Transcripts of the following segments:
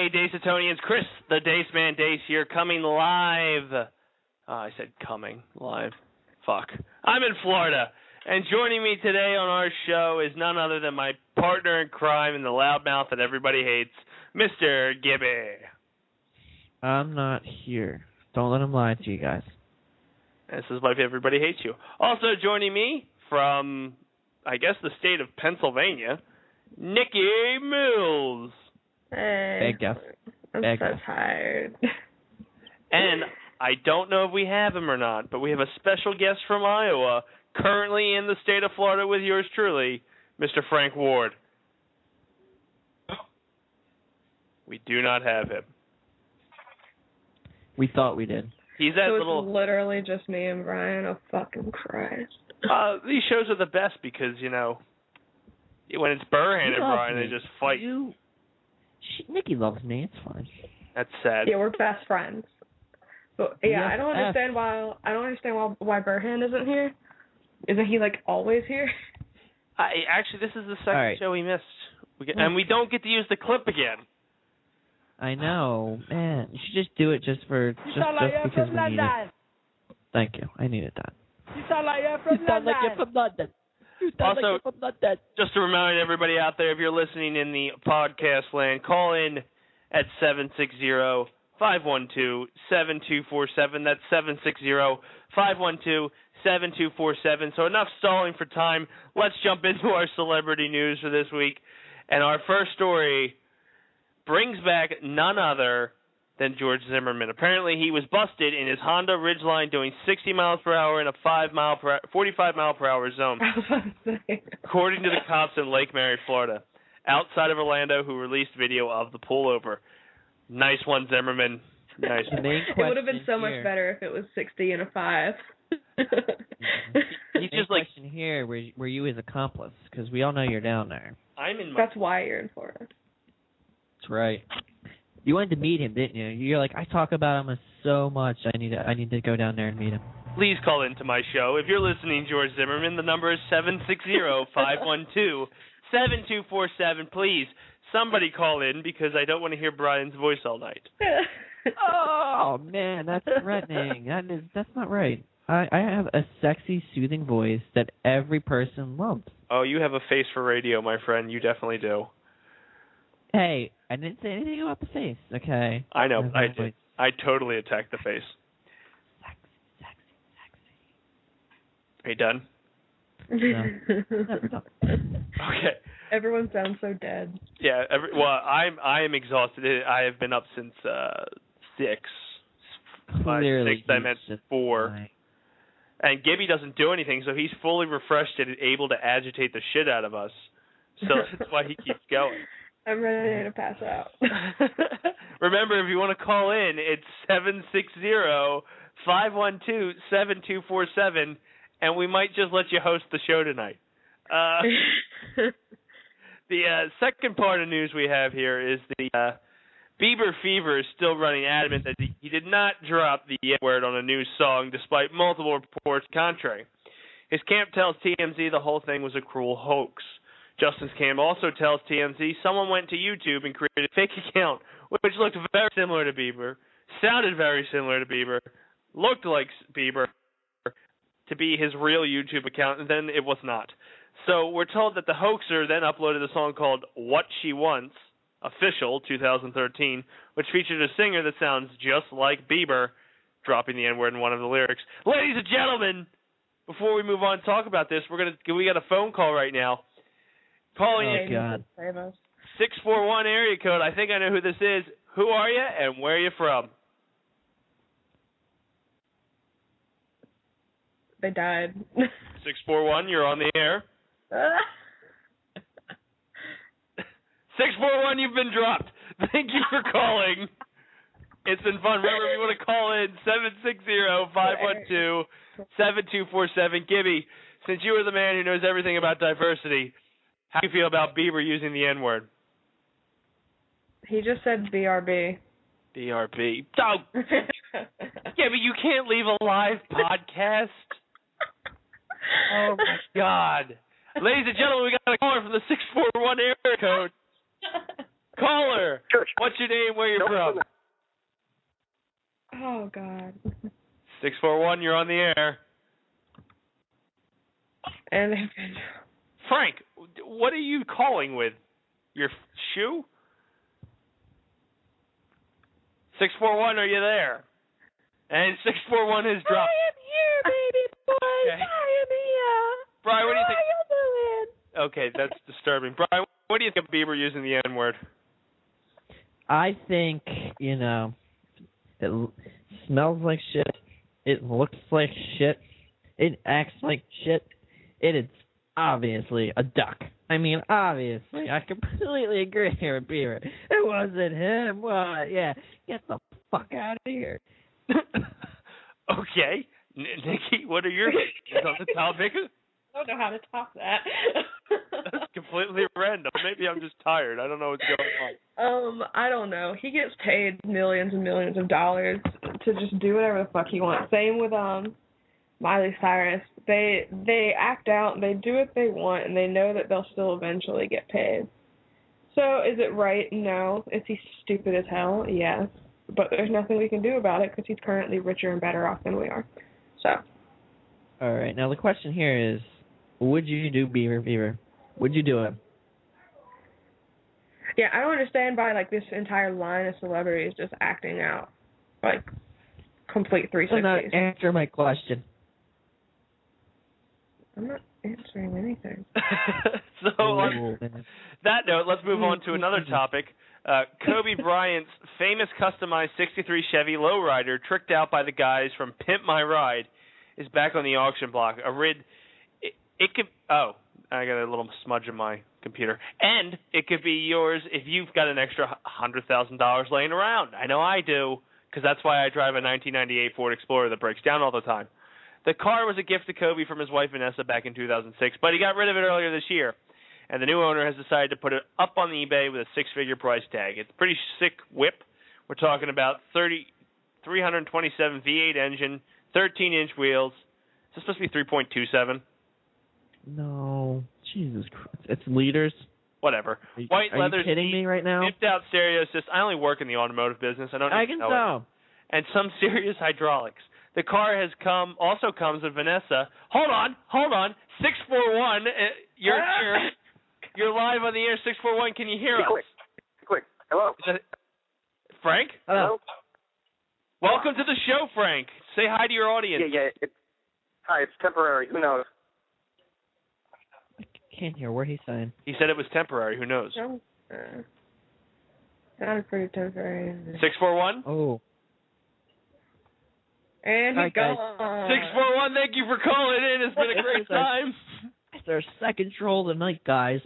Hey, Dacetonians, Chris, the Dace Man Dace here, coming live. I said coming live. Fuck. I'm in Florida, and joining me today on our show is none other than my partner in crime and the loudmouth that everybody hates, Mr. Gibby. I'm not here. Don't let him lie to you guys. This is why everybody hates you. Also joining me from, I guess, the state of Pennsylvania, Nikki Mills. Hey, Bad guess. I'm so tired. And I don't know if we have him or not, but we have a special guest from Iowa, currently in the state of Florida with yours truly, Mr. Frank Ward. We do not have him. We thought we did. He's that so little. It's literally just me and Brian. Oh, fucking Christ. These shows are the best because, you know, when it's Burhan and Brian, they just fight. Nikki loves me. It's fine. That's sad. Yeah, we're best friends. But yeah, I don't understand why Burhan isn't here. Isn't he like always here? Actually, this is the second show we missed, and we don't get to use the clip again. I know, man. You should just do it just because we need it. Thank you. I needed that. You sound like you're from London. Also, just to remind everybody out there, if you're listening in the podcast land, call in at 760-512-7247. That's 760-512-7247. So enough stalling for time. Let's jump into our celebrity news for this week. And our first story brings back none other than George Zimmerman. Apparently, he was busted in his Honda Ridgeline doing 60 miles per hour in a 45 mile per hour zone, according to the cops in Lake Mary, Florida, outside of Orlando, who released video of the pullover. Nice one, Zimmerman. Nice. It would have been so much better if it was 60 and a 5. He's just like here. Were you his accomplice? Because we all know you're down there. That's why you're in Florida. That's right. You wanted to meet him, didn't you? You're like, I talk about him so much. I need to go down there and meet him. Please call into my show. If you're listening, George Zimmerman, the number is 760-512-7247. Please, somebody call in because I don't want to hear Brian's voice all night. Oh, man, that's threatening. That's not right. I have a sexy, soothing voice that every person loves. Oh, you have a face for radio, my friend. You definitely do. Hey, I didn't say anything about the face, okay? I know, I did. I totally attacked the face. Sexy. Are you done? No, never done. Okay. Everyone sounds so dead. Yeah, I am exhausted. I have been up since 6. Clearly, 6, I meant 4. Fine. And Gibby doesn't do anything, so he's fully refreshed and able to agitate the shit out of us. So that's why he keeps going. I'm ready to pass out. Remember, if you want to call in, it's 760-512-7247, and we might just let you host the show tonight. The second part of news we have here is the Beiber Fever is still running adamant that he did not drop the N-word on a new song, despite multiple reports contrary. His camp tells TMZ the whole thing was a cruel hoax. Justin's camp also tells TMZ someone went to YouTube and created a fake account, which looked very similar to Beiber, sounded very similar to Beiber, looked like Beiber to be his real YouTube account, and then it was not. So we're told that the hoaxer then uploaded a song called What She Wants, Official, 2013, which featured a singer that sounds just like Beiber, dropping the N-word in one of the lyrics. Ladies and gentlemen, before we move on and talk about this, we got a phone call right now. Calling in 641 area code. I think I know who this is. Who are you and where are you from? They died. 641, you're on the air. 641, you've been dropped. Thank you for calling. It's been fun. Remember, if you want to call in, 760-512-7247. Gibby, since you are the man who knows everything about diversity, how do you feel about Beiber using the N-word? He just said BRB. BRB. Oh. Yeah, but you can't leave a live podcast. Oh, my God. Ladies and gentlemen, we got a caller from the 641 area code. Caller, what's your name? Where you from? Oh God. 641. You're on the air. And Frank, what are you calling with? Your shoe? 641. Are you there? And 641 has dropped. I am here, baby boy. Okay. I am here. Brian, what do you think? How you doing? Okay, that's disturbing. Brian, what do you think of Beiber using the N-word? I think, it smells like shit. It looks like shit. It acts like shit. It is obviously a duck. I mean, obviously. I completely agree here with Beiber. It wasn't him. What? Yeah. Get the fuck out of here. Okay. Nikki, what are your opinions on the topic? I don't know how to top that. That's completely random. Maybe I'm just tired. I don't know what's going on. I don't know. He gets paid millions and millions of dollars to just do whatever the fuck he wants. Same with Miley Cyrus. They act out, they do what they want, and they know that they'll still eventually get paid. So is it right? No. Is he stupid as hell? Yes. But there's nothing we can do about it because he's currently richer and better off than we are. So. All right. Now the question here is, would you do Beiber? Would you do it? Yeah, I don't understand why like this entire line of celebrities just acting out like complete 360s. So now answer my question. I'm not answering anything. So on that note, let's move on to another topic. Kobe Bryant's famous customized 63 Chevy lowrider, tricked out by the guys from Pimp My Ride, is back on the auction block. It could. Oh, I got a little smudge in my computer. And it could be yours if you've got an extra $100,000 laying around. I know I do, because that's why I drive a 1998 Ford Explorer that breaks down all the time. The car was a gift to Kobe from his wife Vanessa back in 2006, but he got rid of it earlier this year. And the new owner has decided to put it up on eBay with a six-figure price tag. It's a pretty sick whip. We're talking about 327 V8 engine, 13-inch wheels. Is this supposed to be 3.27? No. Jesus Christ. It's liters. Whatever. White leather. Are you kidding me right now? Dipped-out stereo system. I only work in the automotive business. I can tell. And some serious hydraulics. The car also comes with Vanessa. Hold on. 641. You're live on the air. 641. Can you hear us? Quick. Hello. Frank? Hello. Welcome to the show, Frank. Say hi to your audience. Yeah. Hi. It's temporary. Who knows? I can't hear what he's saying. He said it was temporary. Who knows? Sounded pretty temporary. 641. Oh. And he's gone. 641, thank you for calling in. It's been a great time. It's our second troll tonight, guys.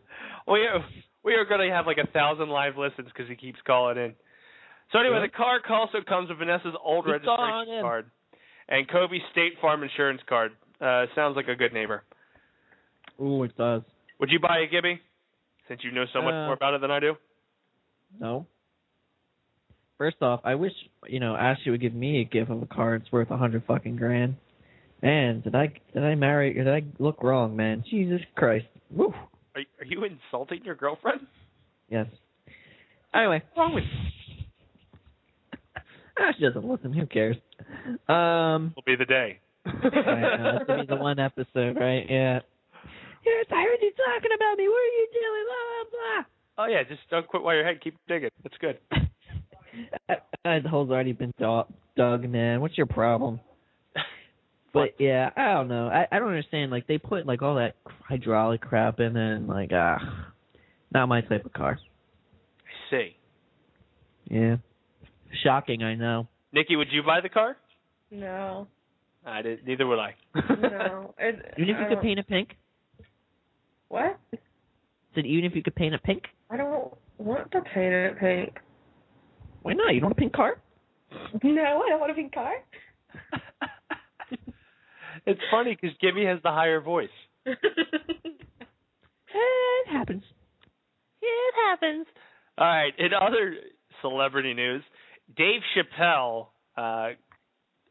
We are going to have like 1,000 live listens because he keeps calling in. So anyway, the car also comes with Vanessa's old registration card and Kobe's State Farm insurance card. Sounds like a good neighbor. Ooh, it does. Would you buy a Gibby, since you know so much more about it than I do? No. First off, I wish, Ashley would give me a gift of a car. It's worth $100 fucking grand. Man, did I look wrong, man? Jesus Christ. Woo. Are you insulting your girlfriend? Yes. Anyway, wrong with Ashley doesn't listen. Who cares? Will be the day. Right, this will be the one episode, right? Yeah. Yes, I heard you talking about me. What are you doing? Blah, blah, blah. Oh, yeah, just don't quit while you're ahead. Keep digging. That's good. The hole's already been dug, man. What's your problem? But yeah, I don't know. I don't understand. Like they put like all that hydraulic crap in it, and like not my type of car. I see. Yeah. Shocking, I know. Nikki, would you buy the car? No. Neither would I. No. Even if you could paint it pink? What? Said even if you could paint it pink? I don't want to paint it pink. Why not? You don't want a pink car? No, I don't want a pink car. It's funny because Gibby has the higher voice. It happens. It happens. All right. In other celebrity news, Dave Chappelle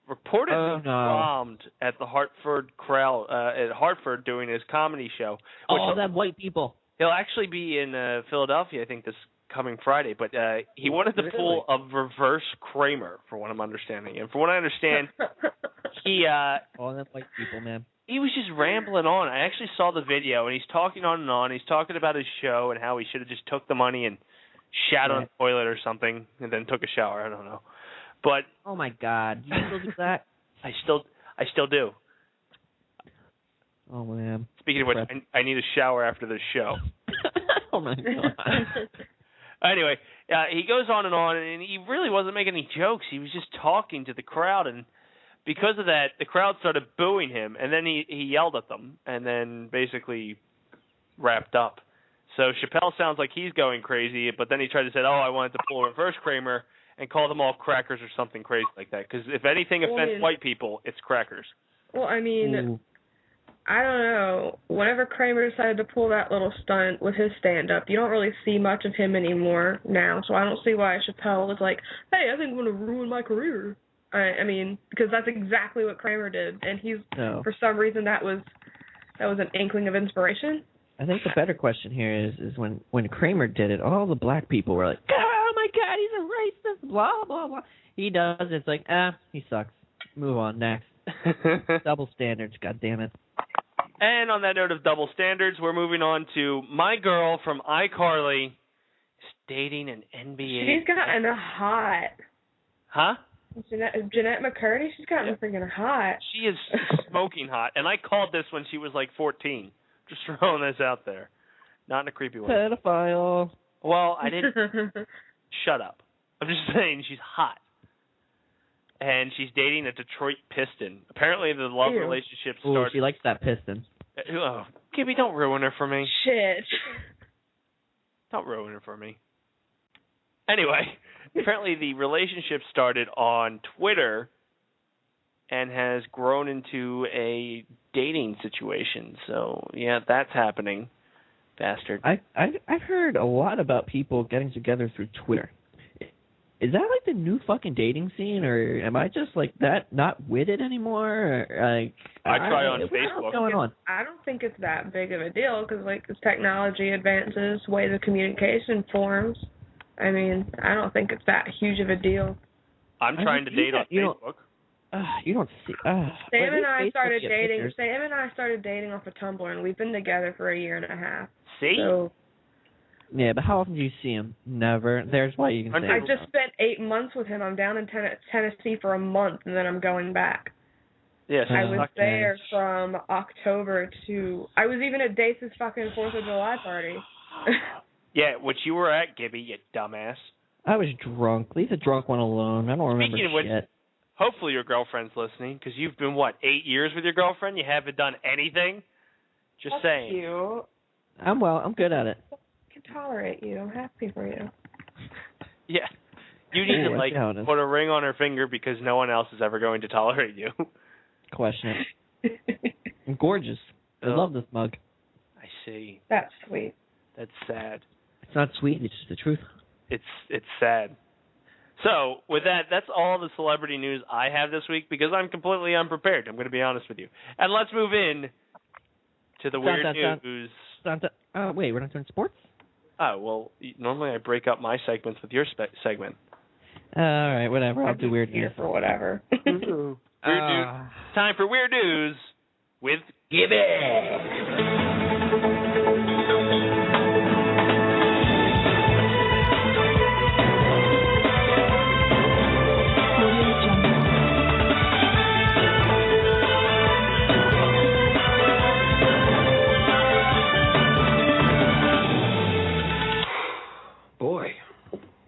reportedly bombed at the Hartford crowd at Hartford doing his comedy show. All them white people. He'll actually be in Philadelphia, I think, this coming Friday, but he wanted to pull a reverse Kramer, for what I'm understanding. And from what I understand, he all them white people, man. He was just rambling on. I actually saw the video, and he's talking on and on. He's talking about his show and how he should have just took the money and shat on the toilet or something, and then took a shower. I don't know, but oh my God, you still do that? I still do. Oh man. Speaking of which, I need a shower after this show. Oh my God. Anyway, he goes on, and he really wasn't making any jokes. He was just talking to the crowd, and because of that, the crowd started booing him, and then he yelled at them, and then basically wrapped up. So Chappelle sounds like he's going crazy, but then he tried to say, I wanted to pull a reverse Kramer and call them all crackers or something crazy like that. Because if anything offends white people, it's crackers. Well, I mean, Ooh. I don't know. Whenever Kramer decided to pull that little stunt with his stand-up, you don't really see much of him anymore now. So I don't see why Chappelle was like, hey, I think I'm going to ruin my career. I mean, because that's exactly what Kramer did. And for some reason, that was an inkling of inspiration. I think the better question here is when Kramer did it, all the black people were like, oh my God, he's a racist, blah, blah, blah. He does it, it's like, he sucks. Move on, next. Double standards, goddammit. And on that note of double standards, we're moving on to my girl from iCarly is dating an NBA. She's gotten hot. Huh? Jeanette McCurdy, she's gotten freaking hot. She is smoking hot. And I called this when she was like 14. Just throwing this out there. Not in a creepy way. Pedophile. Well, I didn't. Shut up. I'm just saying she's hot. And she's dating a Detroit Piston. Apparently the love relationship started. Ooh, she likes that Piston. Oh, Gibby, don't ruin her for me. Shit. Don't ruin her for me. Anyway, apparently the relationship started on Twitter and has grown into a dating situation. So, yeah, that's happening. Bastard. I've heard a lot about people getting together through Twitter. Is that like the new fucking dating scene, or am I just like that not with it anymore? Or, like I try on Facebook. What's going on? I don't think it's that big of a deal because like as technology advances, ways of communication forms. I mean, I don't think it's that huge of a deal. I'm trying to date on Facebook. You don't see. Sam and I started dating. Sam and I started dating off of Tumblr, and we've been together for a year and a half. See? So, yeah, but how often do you see him? Never. There's why you can say. I just spent 8 months with him. I'm down in Tennessee for a month, and then I'm going back. Yes. I was there from October to. I was even at Dace's fucking 4th of July party. Yeah, which you were at, Gibby, you dumbass. I was drunk. Leave the drunk one alone. I don't remember shit. Hopefully your girlfriend's listening, because you've been, 8 years with your girlfriend? You haven't done anything? Just saying. You. I'm good at it. I can tolerate you. I'm happy for you. Yeah. You need to, put a ring on her finger because no one else is ever going to tolerate you. Question it. I'm gorgeous. I love this mug. I see. That's sweet. That's sad. It's not sweet. It's just the truth. It's sad. So, with that, that's all the celebrity news I have this week because I'm completely unprepared. I'm going to be honest with you. And let's move in to the weird news. Wait, we're not doing sports? Oh, well, normally I break up my segments with your segment. All right, whatever. I'll do weird news. For whatever. Weird news. Time for weird news with Gibby.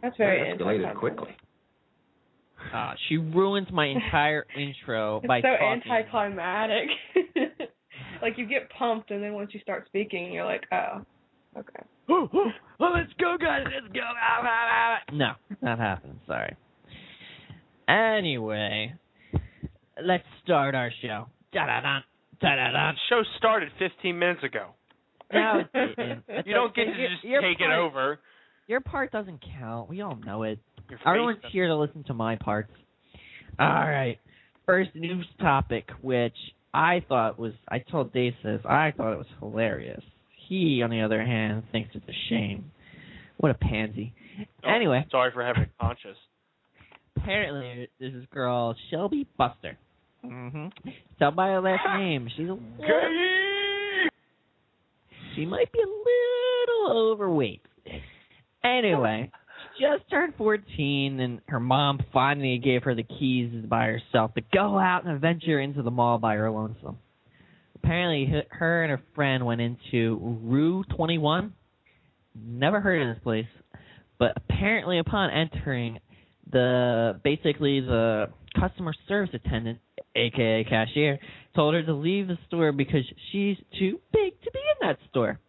That's very escalated quickly. She ruins my entire intro by so talking. Anticlimactic. Like you get pumped, and then once you start speaking, you're like, oh, okay. Well, let's go, guys. Let's go. No, not happening. Sorry. Anyway, let's start our show. Da-da-da, da-da-da. The show started 15 minutes ago. No, it didn't. You don't get to just take it over. Your part doesn't count. We all know it. Everyone's here to listen to my parts. All right. First news topic, which I told Dace this, I thought it was hilarious. He, on the other hand, thinks it's a shame. What a pansy. Anyway. Sorry for having a conscience. Apparently, there's this girl, Shelby Buster. Tell by her last name. She might be a little overweight. Anyway, she just turned 14, and her mom finally gave her the keys by herself to go out and venture into the mall by her lonesome. Apparently, her and her friend went into Rue 21. Never heard of this place, but apparently, upon entering, the customer service attendant, aka cashier, told her to leave the store because she's too big to be in that store.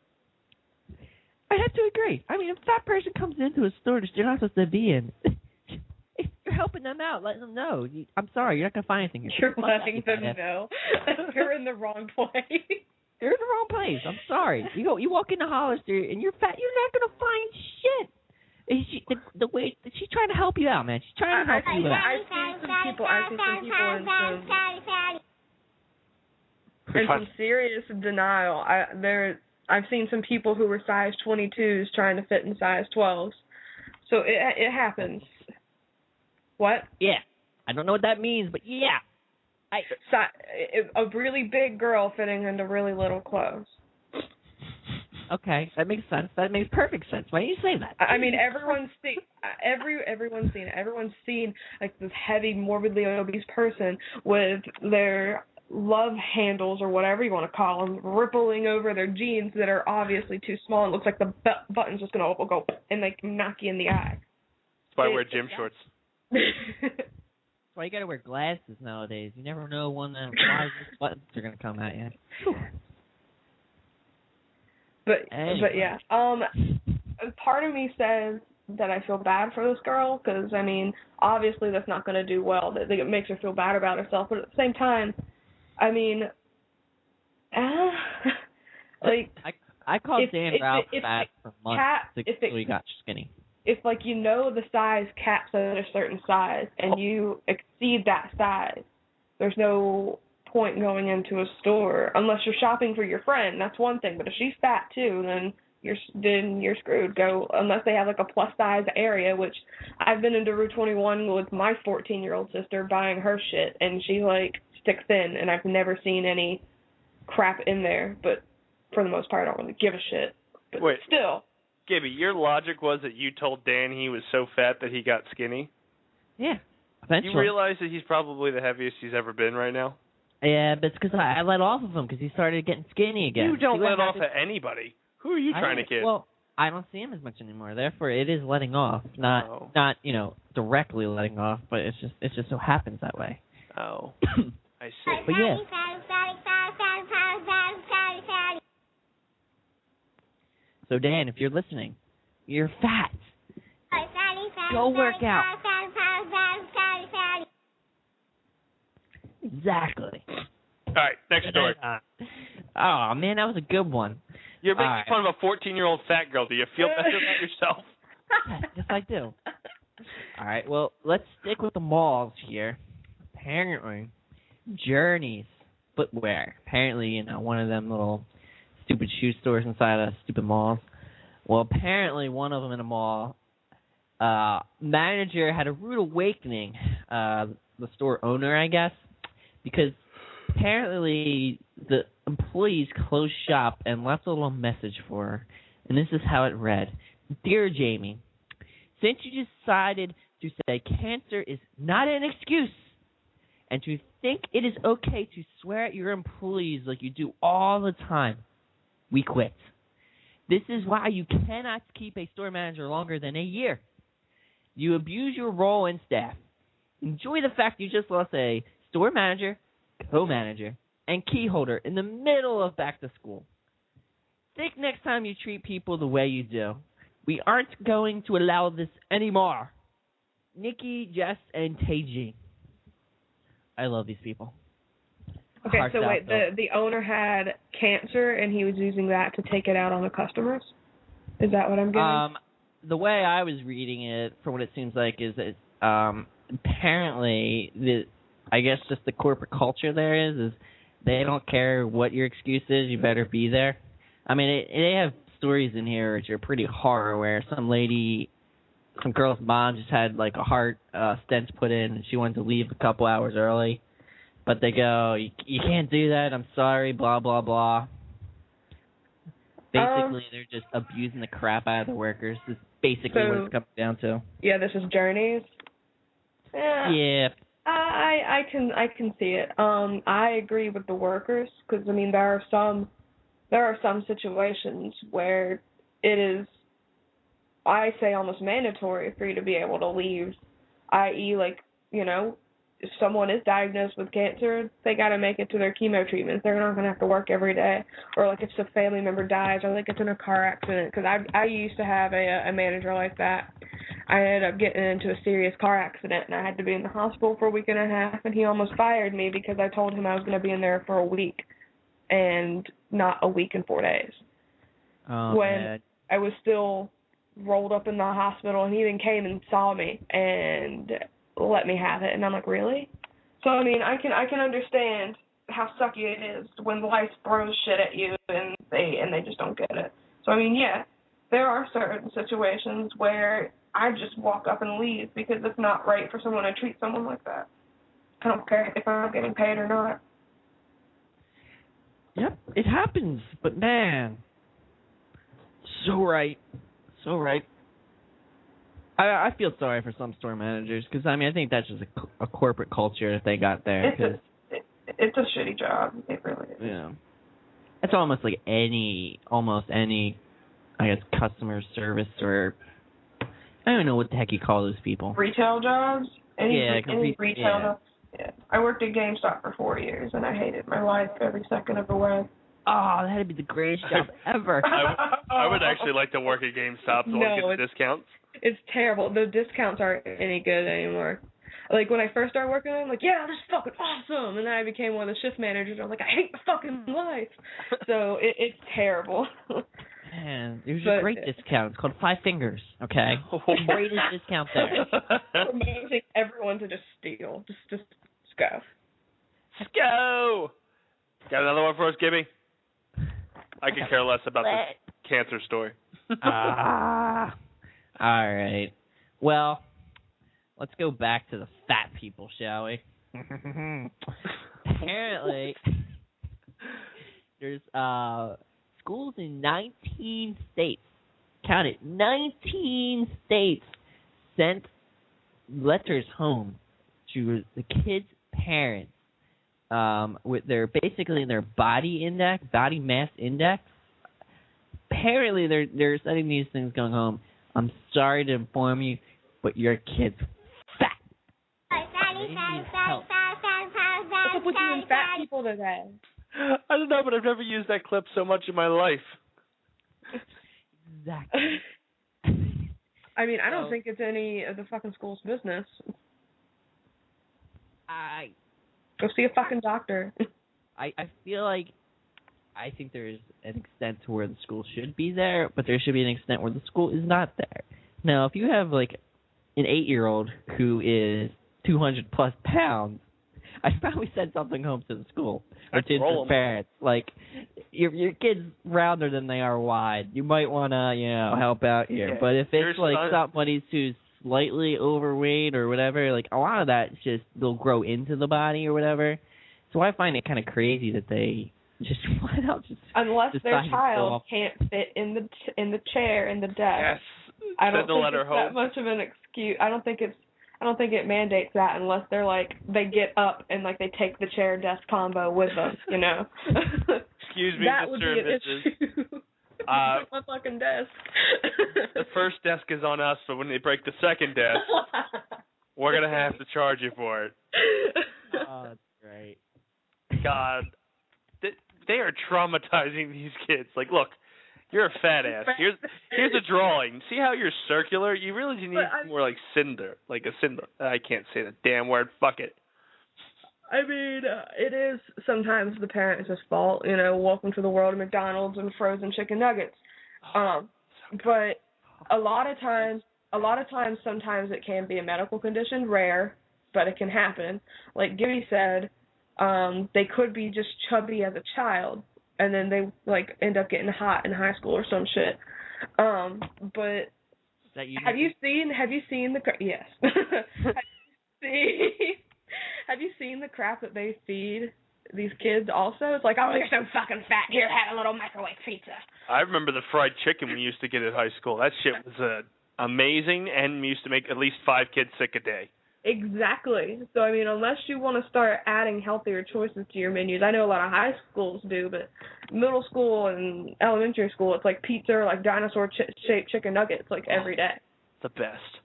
I have to agree. I mean, if that person comes into a store that you're not supposed to be in, you're helping them out, letting them know. I'm sorry, you're not going to find anything. You're letting them know. You're in the wrong place. You're in the wrong place. I'm sorry. You walk into Hollister and you're fat. You're not going to find shit. The way she's trying to help you out, man. She's trying to help you out. I've seen some people in some serious denial. I've seen some people who were size 22s trying to fit in size 12s. So it happens. What? Yeah. I don't know what that means, but yeah. A really big girl fitting into really little clothes. Okay, that makes sense. That makes perfect sense. Why do you say that? I mean, everyone's seen it. Everyone's seen like this heavy, morbidly obese person with their love handles or whatever you want to call them rippling over their jeans that are obviously too small. It looks like the button's just gonna go and like knock you in the eye. That's why I wear gym shorts. That's why you gotta wear glasses nowadays. You never know when the buttons are gonna come at you. But yeah, part of me says that I feel bad for this girl because, I mean, obviously that's not going to do well. That it makes her feel bad about herself. But at the same time, I mean, like... I called Dan Ralph fat for months until he got skinny. If, like, you know the size caps at a certain size and you exceed that size, there's no point going into a store unless you're shopping for your friend. That's one thing, but if she's fat too, then you're screwed. Go unless they have like a plus size area, which I've been into Rue 21 with my 14-year-old sister buying her shit, and she like sticks thin, and I've never seen any crap in there. But for the most part, I don't really give a shit. But wait, still, Gibby, your logic was that you told Dan he was so fat that he got skinny. Yeah, eventually. You realize that he's probably the heaviest he's ever been right now. Yeah, but it's because I let off of him because he started getting skinny again. You don't let off at anybody. Who are you trying to kid? Well, I don't see him as much anymore. Therefore, it is letting off, not directly letting off, but it just so happens that way. Oh, I see. But yeah. So Dan, if you're listening, you're fat. Go work out. Exactly. All right, next story. Oh, man, that was a good one. You're making fun of a 14-year-old fat girl. Do you feel better about yourself? Yes, I do. All right, well, let's stick with the malls here. Apparently, Journey's Footwear. Apparently, one of them little stupid shoe stores inside of stupid malls. Well, apparently, one of them in a mall, manager had a rude awakening, the store owner, I guess, because apparently the employees closed shop and left a little message for her, and this is how it read. Dear Jamie, since you decided to say cancer is not an excuse and to think it is okay to swear at your employees like you do all the time, we quit. This is why you cannot keep a store manager longer than a year. You abuse your role and staff. Enjoy the fact you just lost a store manager, co-manager, and key holder in the middle of back to school. Think next time you treat people the way you do. We aren't going to allow this anymore. Nikki, Jess, and Taiji. I love these people. Okay, so wait, the owner had cancer and he was using that to take it out on the customers? Is that what I'm getting? The way I was reading it, from what it seems like, is that apparently I guess just the corporate culture there is they don't care what your excuse is, you better be there. I mean, they have stories in here which are pretty horror, where some lady some girl's mom just had like a heart stent put in, and she wanted to leave a couple hours early, but they go, you can't do that. I'm sorry. Blah blah blah. Basically, they're just abusing the crap out of the workers. This is basically what it's coming down to. Yeah, this is Journeys. Yeah. I can see it. I agree with the workers because I mean there are some situations where it is, I say, almost mandatory for you to be able to leave, i.e. like, you know, if someone is diagnosed with cancer, they got to make it to their chemo treatments. They're not going to have to work every day. Or like if a family member dies or like it's in a car accident, because I used to have a manager like that. I ended up getting into a serious car accident and I had to be in the hospital for a week and a half, and he almost fired me because I told him I was going to be in there for a week and not a week and 4 days. Oh, when man. I was still rolled up in the hospital, and he even came and saw me and let me have it, and I'm like, really? So I mean, I can understand how sucky it is when life throws shit at you and they just don't get it. So I mean, yeah, there are certain situations where I just walk up and leave because it's not right for someone to treat someone like that. I don't care if I'm getting paid or not. Yep, it happens, but man, so right. I feel sorry for some store managers because I mean I think that's just a corporate culture that they got there. It's a shitty job. It really is. Yeah, it's almost like almost any, I guess, customer service or I don't know what the heck you call those people. Retail jobs. Any retail yeah. jobs. Yeah. I worked at GameStop for 4 years and I hated my life every second of the way. Oh, that'd be the greatest job ever. I would actually like to work at GameStop so I get the discounts. It's terrible. The discounts aren't any good anymore. Like, when I first started working on them, like, yeah, this is fucking awesome. And then I became one of the shift managers. I'm like, I hate my fucking life. So it's terrible. Man, there's a great discount. It's called Five Fingers, okay? Greatest discount there. Promoting everyone to just steal. Just go. Let's go. Got another one for us, Gibby? I could care less about this cancer story. All right. Well, let's go back to the fat people, shall we? Apparently, there's schools in 19 states. Count it, 19 states sent letters home to the kids' parents with their body mass index. Apparently, they're sending these things going home. I'm sorry to inform you, but your kid's fat. What's up with you and fat people today? I don't know, but I've never used that clip so much in my life. Exactly. I mean, I don't think it's any of the fucking school's business. Go see a fucking doctor. I feel like I think there is an extent to where the school should be there, but there should be an extent where the school is not there. Now, if you have like an 8-year-old who is 200 plus pounds, I'd probably send something home to the school or to the parents. Like, your kid's rounder than they are wide. You might want to, help out here. Yeah. But if it's like somebody who's slightly overweight or whatever, like a lot of that just they'll grow into the body or whatever. So I find it kind of crazy that they just why not just unless their child can't fit in the chair in the desk. Yes. I don't think it's that much of an excuse. I don't think it mandates that unless they're like they get up and like they take the chair desk combo with them, Excuse me, that would be an issue. My fucking desk. The first desk is on us, but when they break the second desk, we're gonna have to charge you for it. Oh, that's great. God, they are traumatizing these kids. Like, look, you're a fat ass. Here's a drawing. See how you're circular? You really need more like cinder, like a cinder. I can't say the damn word. Fuck it. I mean, it is sometimes the parents' fault. Welcome to the world of McDonald's and frozen chicken nuggets. But a lot of times, sometimes it can be a medical condition, rare, but it can happen. Like Gibby said, they could be just chubby as a child, and then they like end up getting hot in high school or some shit. But That you Have you seen the yes? Have you seen the crap that they feed these kids? Also, it's like, oh, you're so fucking fat. Here, have a little microwave pizza. I remember the fried chicken we used to get at high school. That shit was amazing, and we used to make at least 5 kids sick a day. Exactly. So, I mean, unless you want to start adding healthier choices to your menus, I know a lot of high schools do, but middle school and elementary school, it's like pizza or like dinosaur-shaped chicken nuggets, like every day. The best.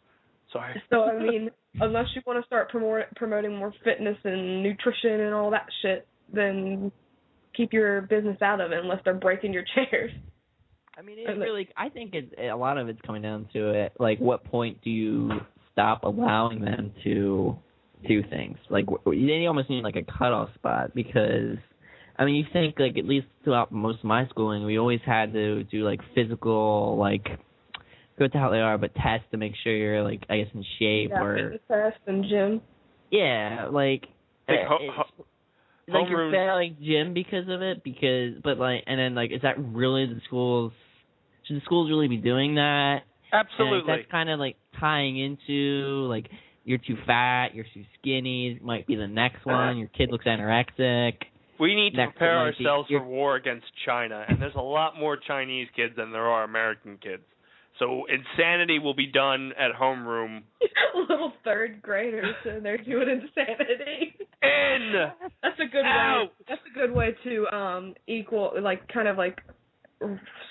Sorry. So, I mean, unless you want to start promoting more fitness and nutrition and all that shit, then keep your business out of it unless they're breaking your chairs. I mean, it's really, I think a lot of it's coming down to it. Like, what point do you stop allowing them to do things? Like, you almost need, like, a cutoff spot because, I mean, you think, like, at least throughout most of my schooling, we always had to do, like, physical, like, go to how they are, but test to make sure you're, like, I guess, in shape or... test and gym. Yeah, like... like you're failing gym because of it, but like, and then like, is that really the schools? Should the schools really be doing that? Absolutely. And that's kind of like tying into like, you're too fat, you're too skinny. Might be the next one. Your kid looks anorexic. We need to prepare ourselves for war against China, and there's a lot more Chinese kids than there are American kids. So insanity will be done at homeroom. Little third graders, and they're doing insanity. That's a good Ow! way. That's a good way to equal, like, kind of like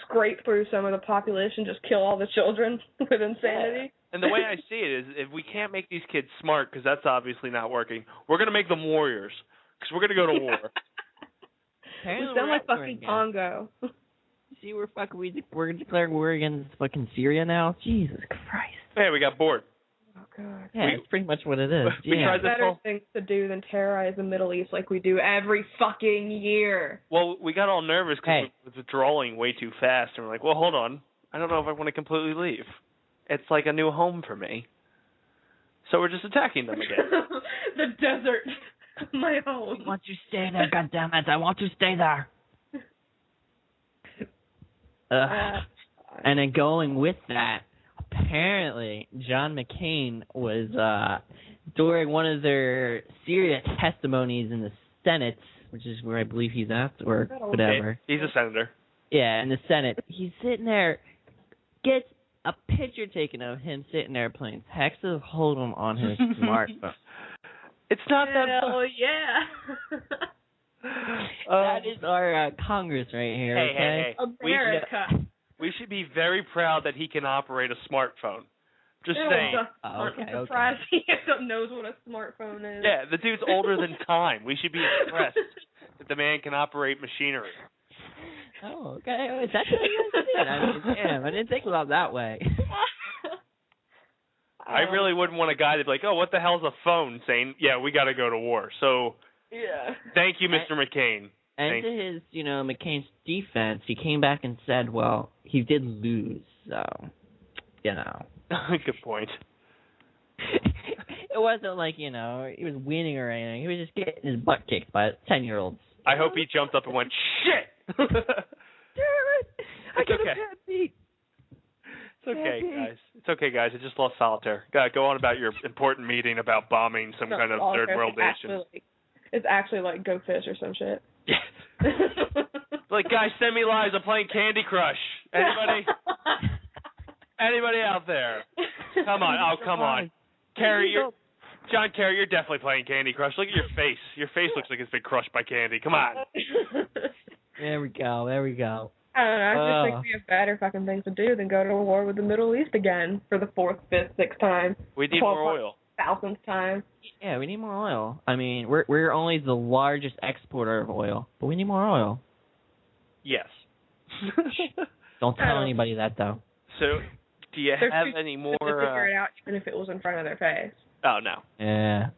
scrape through some of the population, just kill all the children with insanity. And the way I see it is, if we can't make these kids smart, because that's obviously not working, we're going to make them warriors, because we're going to go to war. We sound like fucking Congo. See, we're declaring war against fucking Syria now? Jesus Christ. Hey, we got bored. Oh, God. Yeah, that's pretty much what it is. We tried this better things to do than terrorize the Middle East like we do every fucking year. Well, we got all nervous because we were withdrawing way too fast, and we're like, well, hold on. I don't know if I want to completely leave. It's like a new home for me. So we're just attacking them again. The desert. My home. I want you to stay there, goddammit. I want you to stay there. And then going with that, apparently John McCain was during one of their Syria testimonies in the Senate, which is where I believe he's at, or whatever. He's a senator. Yeah, in the Senate. He's sitting there, gets a picture taken of him sitting there playing Texas Hold'em on his smartphone. It's not that. Hell yeah. That is our Congress right here. Hey. America. We should be very proud that he can operate a smartphone. Just saying. I'm surprised he knows what a smartphone is. Yeah, the dude's older than time. We should be impressed that the man can operate machinery. Oh, okay. That's what I mean, damn, I didn't think about it that way. I really wouldn't want a guy to be like, oh, what the hell's a phone? Saying, yeah, we got to go to war. So, thank you, Mr. McCain. And to his, McCain's defense, he came back and said, well, he did lose, so, Good point. It wasn't like, he was winning or anything. He was just getting his butt kicked by 10-year-olds. I hope he jumped up and went, shit! Damn it! I got a bad beat. It's okay, guys. I just lost solitaire. Go on about your important meeting about bombing some kind of third world nation. It's actually like Go Fish or some shit. Yeah. Like, guys, send me lives. I'm playing Candy Crush. Anybody? Anybody out there? Come on. Oh, come on. John Kerry, you're definitely playing Candy Crush. Look at your face. Your face looks like it's been crushed by candy. Come on. There we go. I don't know. I just think we have better fucking things to do than go to war with the Middle East again for the 4th, 5th, 6th time. We need more oil. 1000th time. Yeah, we need more oil. I mean, we're only the largest exporter of oil, but we need more oil. Yes. Don't tell anybody that, though. So, do you have any more? To figure it out, even if it was in front of their face. Oh, no. Yeah.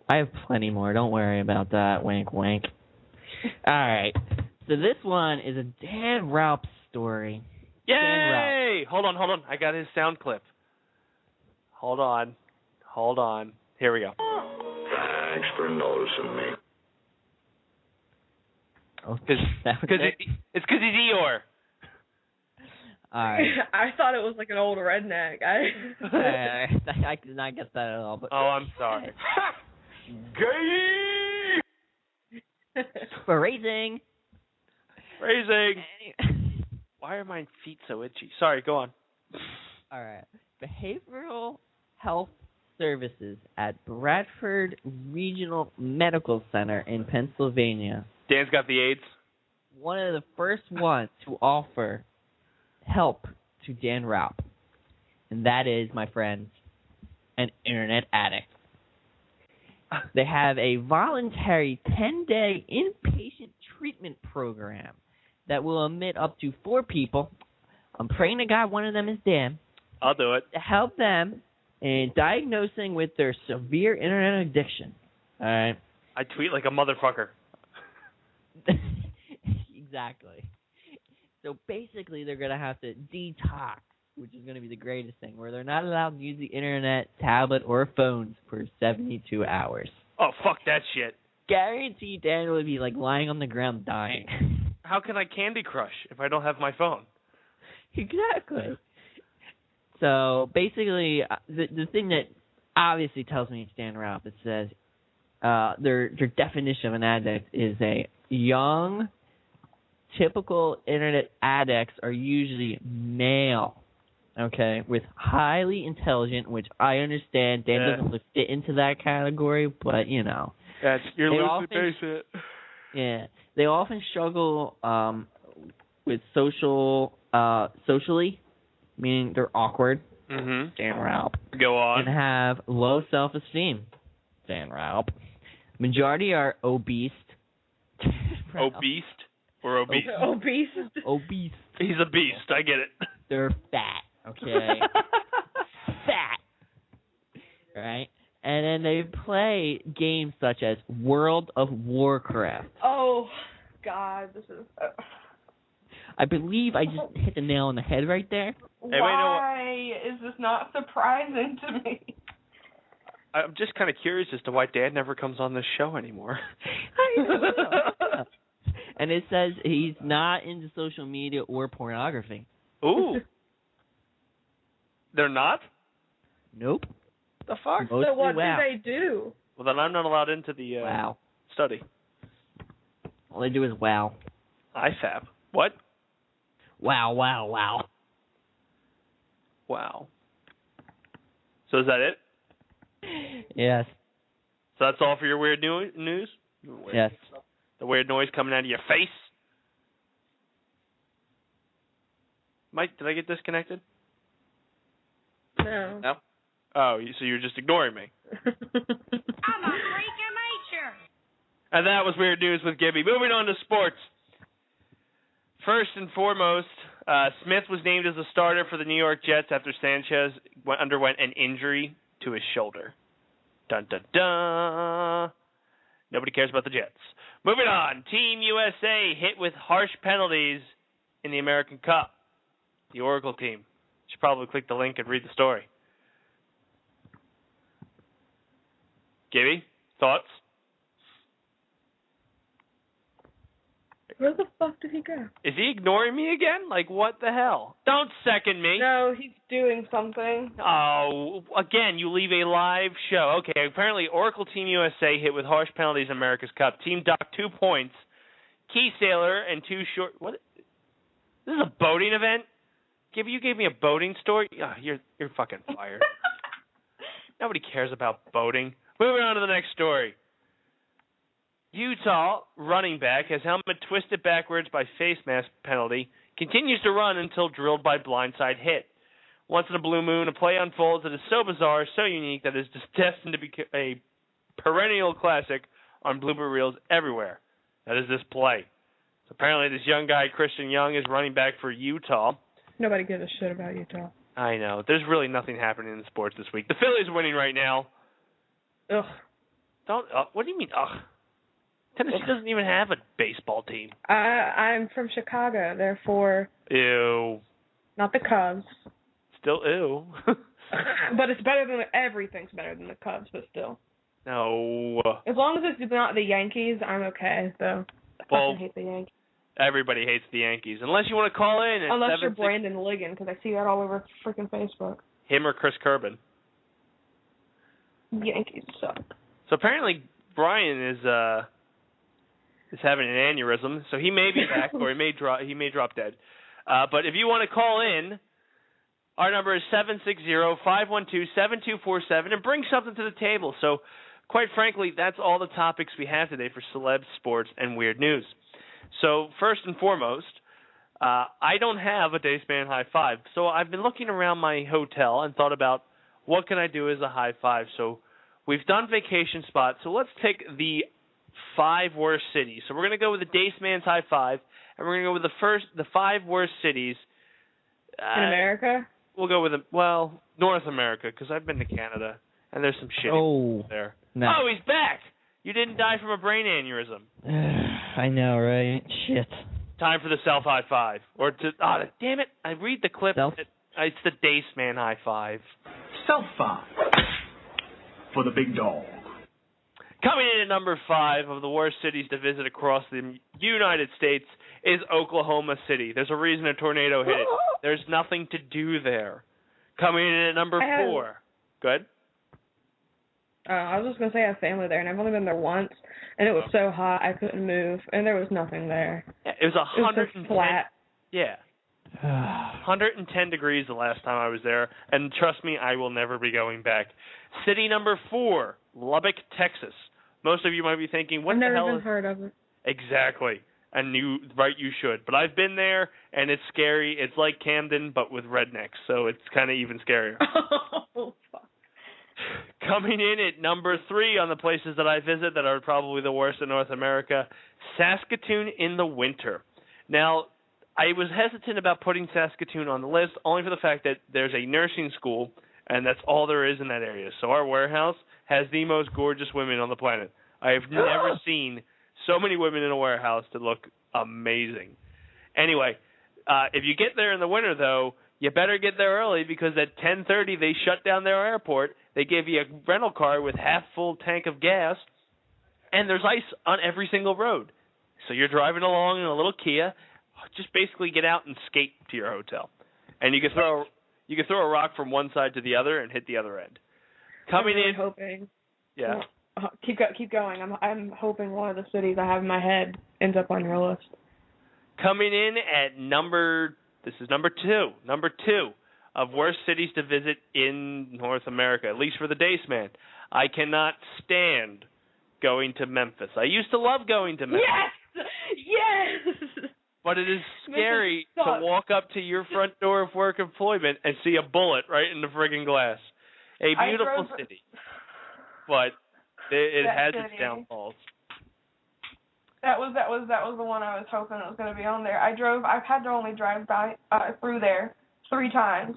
I have plenty more. Don't worry about that. Wink, wink. All right. So this one is a Dan Ralph story. Yay! Hold on. I got his sound clip. Hold on. Here we go. Thanks for noticing me. It's because he's Eeyore. All right. I thought it was like an old redneck. I did not get that at all. But Oh, I'm sorry. Gay! Phrasing. Why are my feet so itchy? Sorry, go on. All right. Behavioral health services at Bradford Regional Medical Center in Pennsylvania. Dan's got the AIDS. One of the first ones to offer help to Dan Raup. And that is, my friends, an internet addict. They have a voluntary 10-day inpatient treatment program that will admit up to 4 people. I'm praying to God one of them is Dan. I'll do it. To help them in diagnosing with their severe internet addiction. All right? I tweet like a motherfucker. Exactly. So basically they're going to have to detox, which is going to be the greatest thing, where they're not allowed to use the internet, tablet, or phones for 72 hours. Oh, fuck that shit. Guaranteed Dan would be like lying on the ground dying. How can I Candy Crush if I don't have my phone? Exactly. So basically, the thing that obviously tells me it's Dan Raup, it says their definition of an addict is a young, typical internet addicts are usually male, okay, with highly intelligent, which I understand Dan doesn't really fit into that category, but you know. You're loosely based. Yeah, they often struggle with socially, meaning they're awkward. Mm-hmm. Dan Raup. Go on. And have low self-esteem. Dan Raup. Majority are obese. Obese or obese? Obese. Obese. He's a beast. I get it. They're fat. Okay. Fat. Right? And then they play games such as World of Warcraft. Oh, God, this is... I believe I just hit the nail on the head right there. Why is this not surprising to me? I'm just kind of curious as to why Dad never comes on this show anymore. I know. And it says he's not into social media or pornography. Ooh. They're not? Nope. The fuck? Mostly So what WoW. do they do? Well, then I'm not allowed into the WoW. study. All they do is WoW. IFAB. What? Wow. Wow. So is that it? Yes. So that's all for your weird news? Yes. The weird noise coming out of your face? Mike, did I get disconnected? No. No? Oh, so you're just ignoring me. I'm a freak of nature. And that was Weird News with Gibby. Moving on to sports. First and foremost, Smith was named as a starter for the New York Jets after Sanchez underwent an injury to his shoulder. Dun, dun, dun. Nobody cares about the Jets. Moving on. Team USA hit with harsh penalties in the American Cup. The Oracle team. Should probably click the link and read the story. Gibby, thoughts? Where the fuck did he go? Is he ignoring me again? Like, what the hell? Don't second me. No, he's doing something. Oh, again, you leave a live show. Okay, apparently Oracle Team USA hit with harsh penalties in America's Cup. Team docked 2 points. Key sailor and 2 short... What? This is a boating event? Gibby, you gave me a boating story? Oh, you're fucking fired. Nobody cares about boating. Moving on to the next story. Utah running back has helmet twisted backwards by face mask penalty, continues to run until drilled by blindside hit. Once in a blue moon, a play unfolds that is so bizarre, so unique, that it is just destined to be a perennial classic on blooper reels everywhere. That is this play. So apparently this young guy, Christian Young, is running back for Utah. Nobody gives a shit about Utah. I know. There's really nothing happening in sports this week. The Phillies are winning right now. Ugh. What do you mean, ugh? Tennessee doesn't even have a baseball team. I'm from Chicago, therefore... Ew. Not the Cubs. Still ew. But it's better than... Everything's better than the Cubs, but still. No. As long as it's not the Yankees, I'm okay, though. I fucking hate the Yankees. Everybody hates the Yankees. Unless you want to call in. At Unless you're Brandon Ligon, because I see that all over freaking Facebook. Him or Chris Kerben. Yankees suck. So apparently Brian is having an aneurysm, so he may be back, or he may drop dead. But if you want to call in, our number is 760-512-7247, and bring something to the table. So, quite frankly, that's all the topics we have today for celeb, sports, and weird news. So, first and foremost, I don't have a Dace Man high five, so I've been looking around my hotel and thought about what can I do as a high five. So, we've done vacation spots, so let's take the 5 worst cities. So, we're going to go with the Dace Man's high five, and we're going to go with the 5 worst cities in America. We'll go with North America, because I've been to Canada, and there's some shit there. No. Oh, he's back! You didn't die from a brain aneurysm. I know, right? Shit. Time for the self high five. Damn it! I read the clip. It's the Dace Man high five. Self five for the big dog. Coming in at number 5 of the worst cities to visit across the United States is Oklahoma City. There's a reason a tornado hit it. There's nothing to do there. Coming in at number 4. Good. I was just going to say I have family there, and I've only been there once, and it was so hot I couldn't move, and there was nothing there. Yeah, it was 110. So flat. Yeah. 110 degrees the last time I was there, and trust me, I will never be going back. City number 4, Lubbock, Texas. Most of you might be thinking, what the hell is... I've never even heard of it. Exactly. And you should. But I've been there, and it's scary. It's like Camden, but with rednecks, so it's kind of even scarier. Oh, fuck. Coming in at number 3 on the places that I visit that are probably the worst in North America, Saskatoon in the winter. Now, I was hesitant about putting Saskatoon on the list, only for the fact that there's a nursing school, and that's all there is in that area. So our warehouse has the most gorgeous women on the planet. I have never seen so many women in a warehouse that look amazing. Anyway, if you get there in the winter, though, you better get there early, because at 10:30 they shut down their airport. They give you a rental car with half-full tank of gas, and there's ice on every single road. So you're driving along in a little Kia. Just basically get out and skate to your hotel. And you can throw a rock from one side to the other and hit the other end. Coming in, hoping. Yeah. Keep going. I'm hoping one of the cities I have in my head ends up on your list. Coming in at number 2. Number 2 of worst cities to visit in North America, at least for the Dace Man. I cannot stand going to Memphis. I used to love going to Memphis. Yes. But it is scary to walk up to your front door of work employment and see a bullet right in the friggin' glass. A beautiful city, but it has its downfalls. That was the one I was hoping it was going to be on there. I've had to only drive by through there 3 times.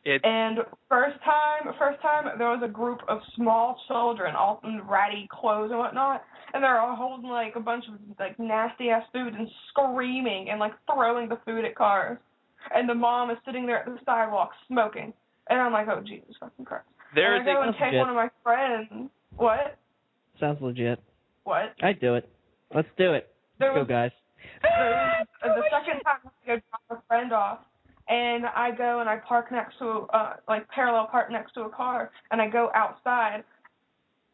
And first time there was a group of small children, all in ratty clothes and whatnot, and they're all holding like a bunch of like nasty ass food and screaming and like throwing the food at cars. And the mom is sitting there at the sidewalk smoking, and I'm like, oh Jesus fucking Christ! I go and take one of my friends. What? Sounds legit. What? I'd do it. Let's do it. Let's go, guys. The second time I go drop a friend off, and I go and I park next to parallel park next to a car, and I go outside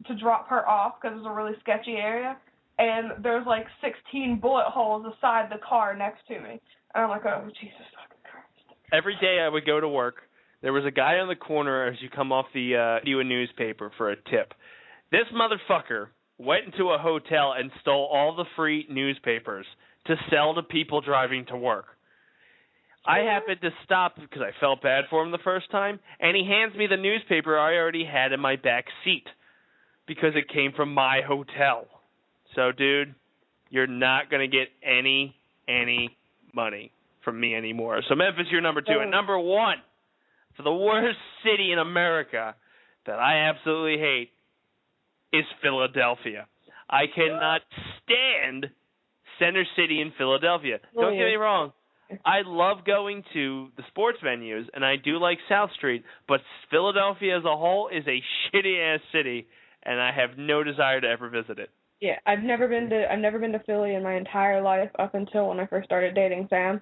to drop her off because it's a really sketchy area, and there's like 16 bullet holes beside the car next to me, and I'm like, oh Jesus fucking Christ! Every day I would go to work. There was a guy on the corner as you come off the newspaper for a tip. This motherfucker went into a hotel and stole all the free newspapers to sell to people driving to work. I happened to stop because I felt bad for him the first time, and he hands me the newspaper I already had in my back seat because it came from my hotel. So, dude, you're not going to get any money from me anymore. So, Memphis, you're number 2. And number 1, for the worst city in America that I absolutely hate, is Philadelphia. I cannot stand Center City in Philadelphia. Don't get me wrong. I love going to the sports venues, and I do like South Street, but Philadelphia as a whole is a shitty-ass city, and I have no desire to ever visit it. Yeah, I've never been to Philly in my entire life up until when I first started dating Sam.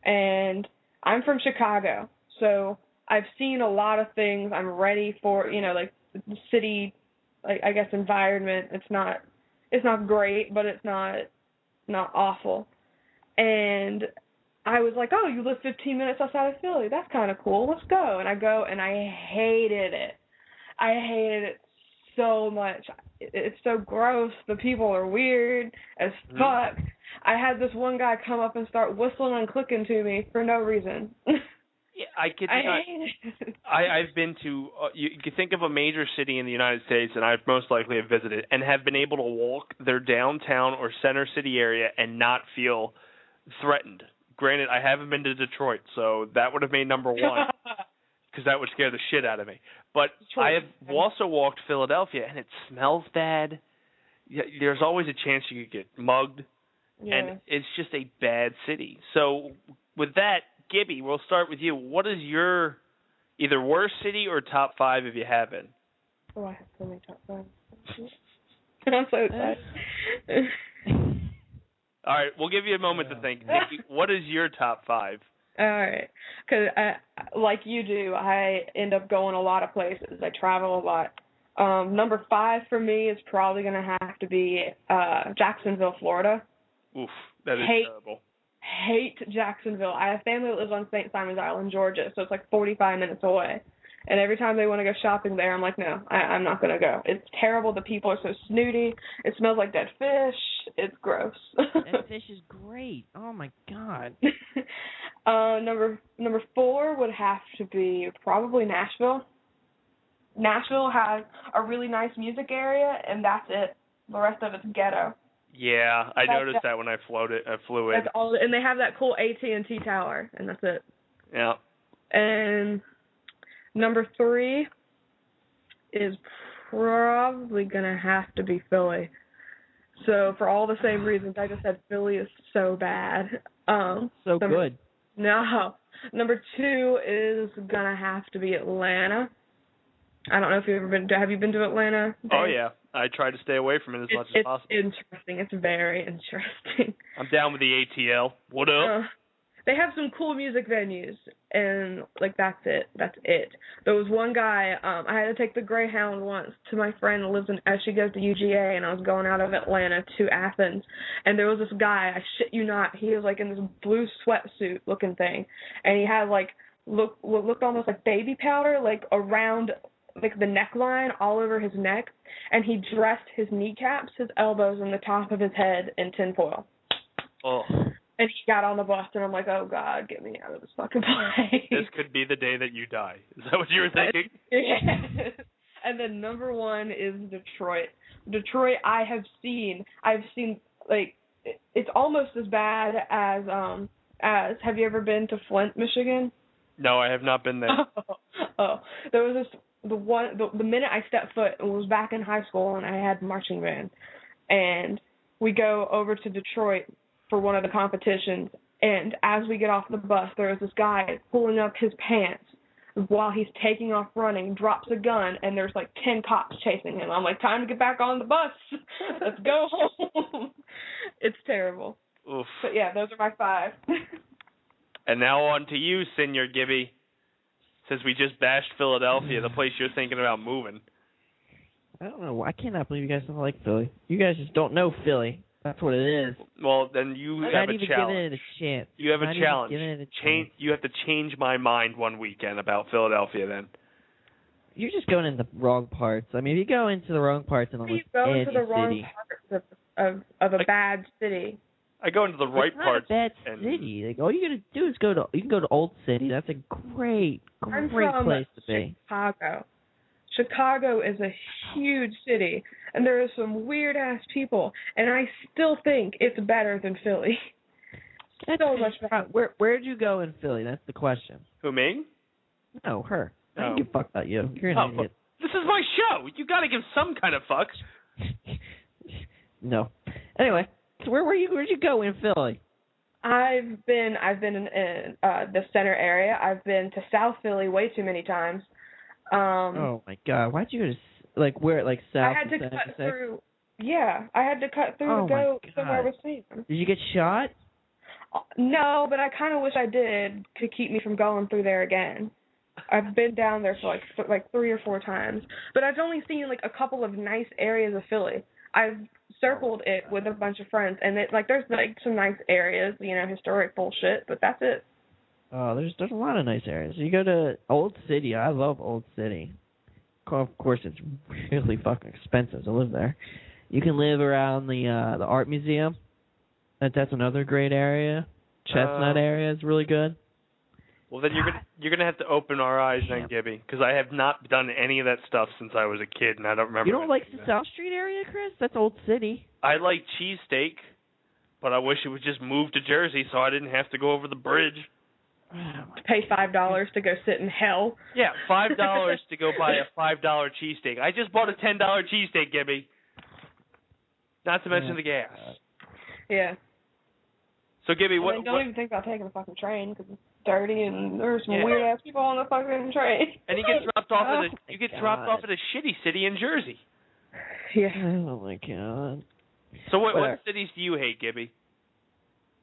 And I'm from Chicago, so I've seen a lot of things. I'm ready for, like the city, like I guess environment. It's not great, but it's not awful. And I was like, oh, you live 15 minutes outside of Philly. That's kind of cool. Let's go. And I go, and I hated it. I hated it so much. It's so gross. The people are weird as fuck. I had this one guy come up and start whistling and clicking to me for no reason. Yeah, I've been to. You can think of a major city in the United States, and I've most likely have visited, and have been able to walk their downtown or center city area and not feel threatened. Granted, I haven't been to Detroit, so that would have made number one, because that would scare the shit out of me. But Detroit. I have also walked Philadelphia, and it smells bad. There's always a chance you could get mugged, and it's just a bad city. So with that, Gibby, we'll start with you. What is your either worst city or top 5 if you have it? Oh, I have so many top 5. I'm so excited. All right, we'll give you a moment to think. Nikki, what is your top 5? All right, because like you do, I end up going a lot of places. I travel a lot. Number 5 for me is probably going to have to be Jacksonville, Florida. Oof, that is terrible. Hate Jacksonville. I have family that lives on St. Simon's Island, Georgia, so it's like 45 minutes away. And every time they want to go shopping there, I'm like, no, I'm not going to go. It's terrible. The people are so snooty. It smells like dead fish. It's gross. That fish is great. Oh, my God. Number 4 would have to be probably Nashville. Nashville has a really nice music area, and that's it. The rest of it's ghetto. Yeah, I noticed that when I flew in. That's all, and they have that cool AT&T tower, and that's it. Yeah. And number 3 is probably going to have to be Philly. So for all the same reasons, I just said Philly is so bad. Good. No. Number 2 is going to have to be Atlanta. I don't know if you've ever been. Have you been to Atlanta, Dave? Oh, yeah. I try to stay away from it as much as possible. It's interesting. It's very interesting. I'm down with the ATL. What up? They have some cool music venues, and, like, that's it. That's it. There was one guy, I had to take the Greyhound once to my friend who lives she goes to UGA, and I was going out of Atlanta to Athens, and there was this guy, I shit you not, he was, like, in this blue sweatsuit looking thing, and he had, like, looked almost like baby powder, like, around, like, the neckline all over his neck, and he dressed his kneecaps, his elbows, and the top of his head in tinfoil. Oh. And he got on the bus, and I'm like, oh, God, get me out of this fucking place. This could be the day that you die. Is that what you were thinking? Yes. And then number 1 is Detroit. Detroit, I've seen, like, it's almost as bad as, have you ever been to Flint, Michigan? No, I have not been there. Oh. There was this, the minute I stepped foot, it was back in high school, and I had marching band. And we go over to Detroit for one of the competitions, and as we get off the bus, there's this guy pulling up his pants while he's taking off running, drops a gun, and there's like 10 cops chasing him. I'm like, time to get back on the bus. Let's go home. It's terrible. Oof. But yeah, those are my 5. And now on to you, Senior Gibby. Since we just bashed Philadelphia, the place you're thinking about moving. I don't know. I cannot believe you guys don't like Philly. You guys just don't know Philly. That's what it is. Well, then you have a challenge. Not even giving it a chance. You have a challenge. You have to change my mind one weekend about Philadelphia then. You're just going in the wrong parts. I mean, if you go into the wrong parts in almost any city. You go into the wrong parts of a bad city. I go into the right parts. It's not a bad city. Like, all you got to do is you can go to Old City. That's a great place to be. Chicago is a huge city, and there are some weird-ass people, and I still think it's better than Philly. So much better. Where'd you go in Philly? That's the question. Who, me? No, her. I don't give a fuck about you. You're an idiot. This is my show. You got to give some kind of fucks. No. Anyway, so where'd you go in Philly? I've been in the center area. I've been to South Philly way too many times. Oh my God! Why'd you go to where? Like South? I had to cut through. Yeah, I had to cut through to go somewhere with Sam. Did you get shot? No, but I kind of wish I did to keep me from going through there again. I've been down there for like 3 or 4 times, but I've only seen like a couple of nice areas of Philly. I've circled it with a bunch of friends, and there's like some nice areas, historic bullshit, but that's it. Oh, there's a lot of nice areas. You go to Old City. I love Old City. Of course, it's really fucking expensive to live there. You can live around the art museum. That's another great area. Chestnut area is really good. Well, then you're gonna have to open our eyes then, Gibby, because I have not done any of that stuff since I was a kid, and I don't remember. You don't like the South Street area, Chris? That's Old City. I like cheesesteak, but I wish it would just move to Jersey so I didn't have to go over the bridge. To pay $5 to go sit in hell. Yeah, $5 to go buy a $5 cheesesteak. I just bought a $10 cheesesteak, Gibby. Not to mention the gas. Yeah. So, Gibby, don't even think about taking the fucking train because it's dirty and there's some weird ass people on the fucking train. And you get dropped off at a shitty city in Jersey. Yeah. Oh my god. So what cities do you hate, Gibby?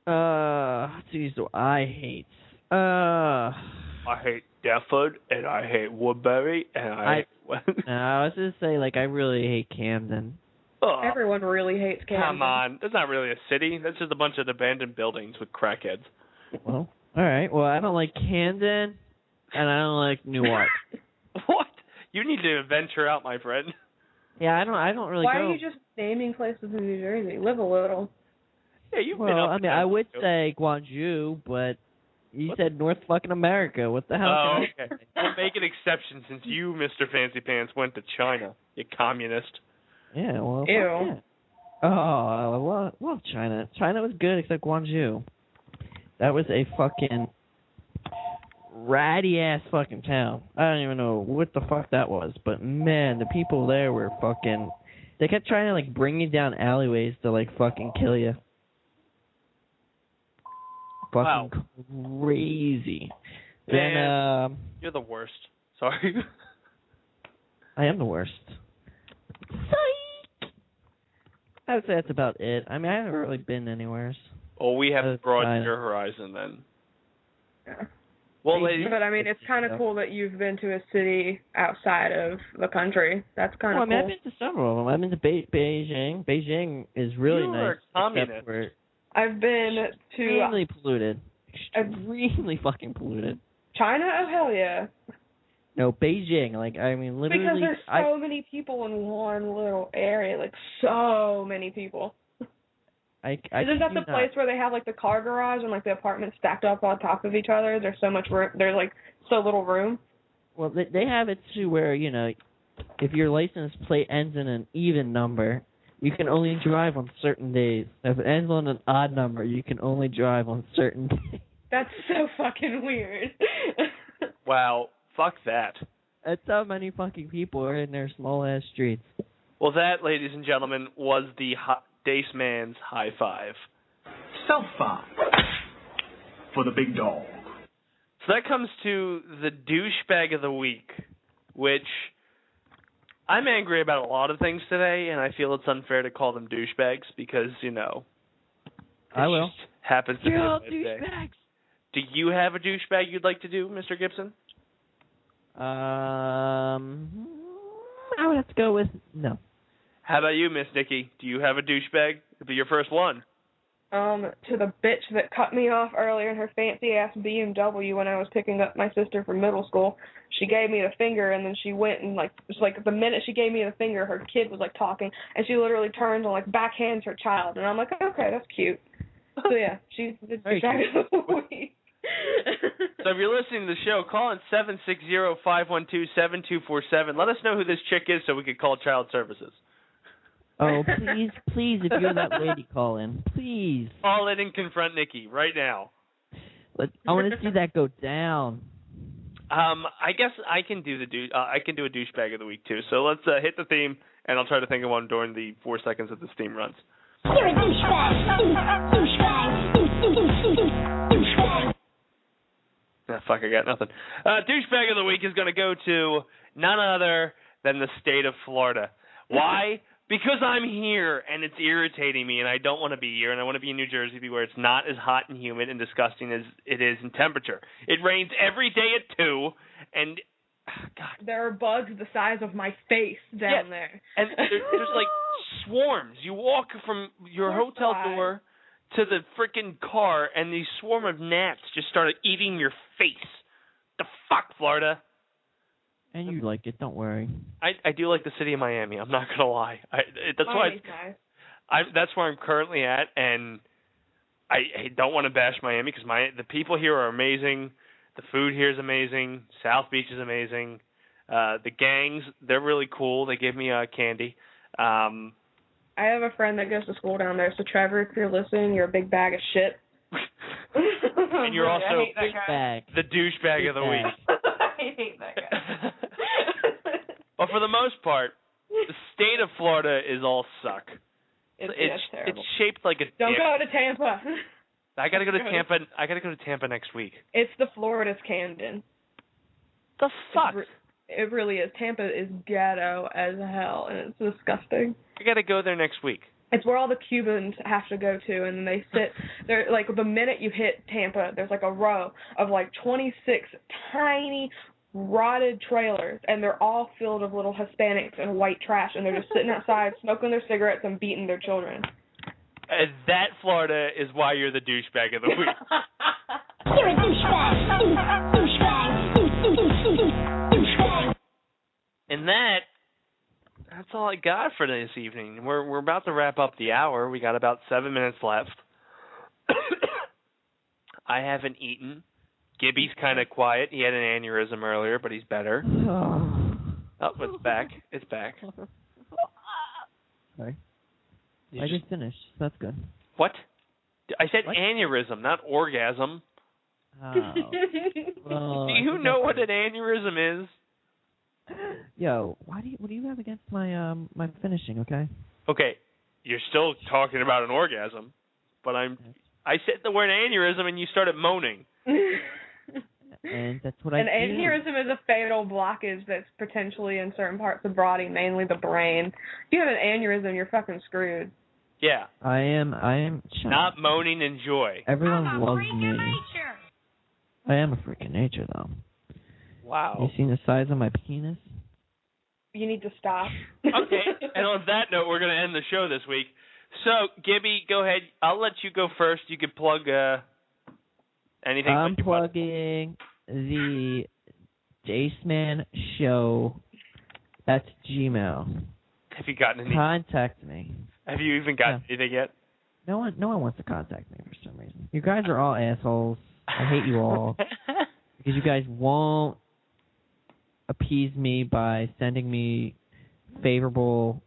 What cities do I hate? I hate Deptford and I hate Woodbury and I was gonna say I really hate Camden. Everyone really hates Camden. Come on, that's not really a city. That's just a bunch of abandoned buildings with crackheads. Well, all right. Well, I don't like Camden, and I don't like Newark. What? You need to venture out, my friend. Yeah, I don't really. Why are you just naming places in New Jersey? Live a little. Yeah, you've been up. I mean, I would say Gwangju, but you said North fucking America. What the hell? Oh, okay. We'll make an exception since you, Mr. Fancy Pants, went to China. You communist. Yeah, well. Ew. Yeah. Oh, I love China. China was good except Gwangju. That was a fucking ratty ass fucking town. I don't even know what the fuck that was, but man, the people there were fucking. They kept trying to bring you down alleyways to fucking kill you. Fucking crazy. Man, then you're the worst. Sorry. I am the worst. Psych! I would say that's about it. I mean, I haven't really been anywhere. Well, we have to broaden your horizon then. Yeah. Well, ladies, but I mean, it's kind of cool that you've been to a city outside of the country. That's kind of cool. I've been to several of them. I've been to Beijing. Beijing is really nice. You're communist. I've been to... Extremely polluted. Extremely fucking polluted. China? Oh, hell yeah. No, Beijing. Literally... Because there's so many people in one little area. So many people. Isn't that the place where they have, the car garage and, the apartments stacked up on top of each other? There's so much room. There's, so little room. Well, they have it, too, where, if your license plate ends in an even number, you can only drive on certain days. If it ends on an odd number, you can only drive on certain days. That's so fucking weird. Wow. Fuck that. That's how many fucking people are in their small-ass streets. Well, that, ladies and gentlemen, was the Dace Man's High Five. Self-five for the big dog. So that comes to the Douchebag of the Week, which I'm angry about a lot of things today, and I feel it's unfair to call them douchebags because, I will. Happens to be all a mistake. douchebags. Do you have a douchebag you'd like to do, Mr. Gibson? I would have to go with no. How about you, Miss Nikki? Do you have a douchebag? It'll be your first one. To the bitch that cut me off earlier in her fancy-ass BMW when I was picking up my sister from middle school. She gave me the finger, and then she went and, the minute she gave me the finger, her kid was, talking, and she literally turns and, backhands her child. And I'm like, okay, that's cute. So, yeah, she's the douchebag of the week. So if you're listening to the show, call in 760-512-7247. Let us know who this chick is so we could call child services. Oh, please, if you're that lady, call in. Please. Call in and confront Nikki right now. I want to see that go down. I guess I can do I can do a douchebag of the week, too. So let's hit the theme, and I'll try to think of one during the 4 seconds that this theme runs. You're a douchebag. Douchebag. Fuck, I got nothing. Douchebag of the week is going to go to none other than the state of Florida. Why? Because I'm here and it's irritating me and I don't want to be here and I want to be in New Jersey where it's not as hot and humid and disgusting as it is in temperature. It rains every day at 2 and God. There are bugs the size of my face down there. And there's like swarms. You walk from your hotel door to the freaking car and these swarm of gnats just started eating your face. The fuck, Florida? And you like it, don't worry. I do like the city of Miami. I'm not gonna lie. That's that's where I'm currently at, and I don't want to bash Miami because the people here are amazing. The food here is amazing. South Beach is amazing. The gangs, they're really cool. They give me candy. I have a friend that goes to school down there. So Trevor, if you're listening, you're a big bag of shit. And you're also the douchebag of the week. I hate that guy. Well, for the most part, the state of Florida is all suck. It's terrible. It's shaped like a Don't dick. go to Tampa. I gotta go to Tampa. I gotta go to Tampa next week. It's the Florida's Camden. The fuck? It really is. Tampa is ghetto as hell, and it's disgusting. I gotta go there next week. It's where all the Cubans have to go to, and they sit there. Like the minute you hit Tampa, there's like a row of like 26 tiny rotted trailers, and they're all filled with little Hispanics and white trash, and they're just sitting outside smoking their cigarettes and beating their children. And that, Florida, is why you're the douchebag of the week. You're a douchebag. Douchebag. And that's all I got for this evening. We're about to wrap up the hour. We got about 7 minutes left. I haven't eaten. Gibby's kind of quiet. He had an aneurysm earlier, but he's better. Oh, it's back. It's back. Sorry. I just finished, so that's good. What? I said aneurysm, not orgasm. Oh. Well, do you know what an aneurysm is? Yo, what do you have against my my finishing? Okay, you're still talking about an orgasm, but I said the word aneurysm and you started moaning. And that's what I do. An aneurysm is a fatal blockage that's potentially in certain parts of the body, mainly the brain. If you have an aneurysm, you're fucking screwed. Yeah. I am. Not moaning in joy. Everyone loves me. I am a freak of nature, though. Wow. You seen the size of my penis? You need to stop. Okay, and on that note, we're going to end the show this week. So, Gibby, go ahead. I'll let you go first. You can plug anything. I'm plugging the Dace Man Show at Gmail. Have you gotten any? Contact me. Have you even gotten anything yet? No one wants to contact me for some reason. You guys are all assholes. I hate you all. Because you guys won't appease me by sending me favorable,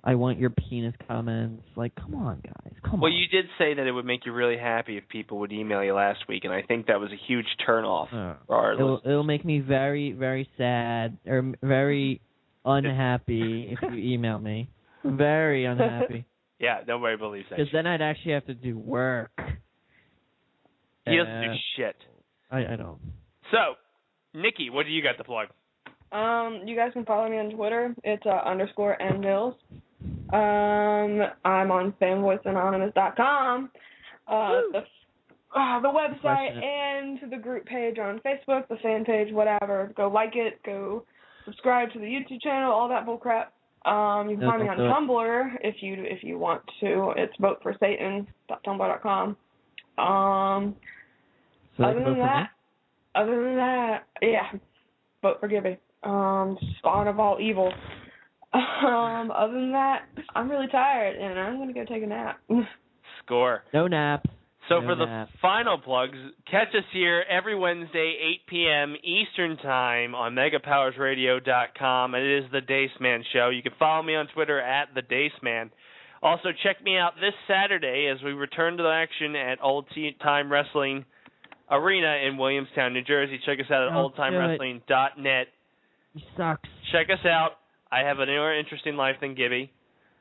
I want your penis comments. Like, come on, guys. Come on. Well, you did say that it would make you really happy if people would email you last week, and I think that was a huge turnoff for our listeners. It'll make me very, very sad or very unhappy if you email me. Very unhappy. Yeah, nobody believes that. Because then I'd actually have to do work. He doesn't do shit. I don't. So, Nikki, what do you got to plug? You guys can follow me on Twitter. It's _NMills. I'm on fanvoiceanonymous.com. The website and the group page on Facebook, the fan page, whatever. Go like it. Go subscribe to the YouTube channel. All that bull crap. You can find me on Tumblr if you want to. It's voteforsatan.tumblr.com. Other than that, yeah, vote for Gibby. Spawn of all evil. Other than that, I'm really tired and I'm gonna go take a nap. Score. No naps. So for the final plugs, catch us here every Wednesday, 8 p.m. Eastern Time on MegaPowersRadio.com. It is the Dace Man Show. You can follow me on Twitter at the Dace Man. Also, check me out this Saturday as we return to the action at Old Time Wrestling Arena in Williamstown, New Jersey. Check us out at oldtimewrestling.net. He sucks. Check us out. I have a more interesting life than Gibby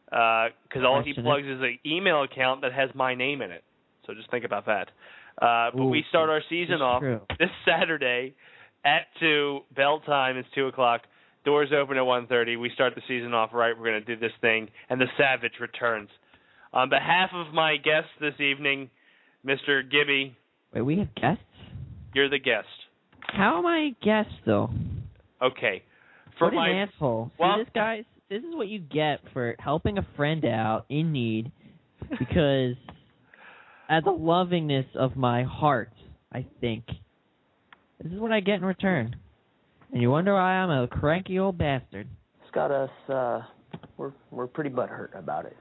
because all he plugs is an email account that has my name in it. So just think about that. But we start our season off this Saturday at 2. Bell time is 2 o'clock. Doors open at 1:30. We start the season off right. We're going to do this thing, and the Savage returns. On behalf of my guest this evening, Mr. Gibby. Wait, we have guests? You're the guest. How am I a guest, though? Okay. What an asshole. Well, See, this is what you get for helping a friend out in need, because at the lovingness of my heart, I think, this is what I get in return. And you wonder why I'm a cranky old bastard. It's got us, we're pretty butthurt about it.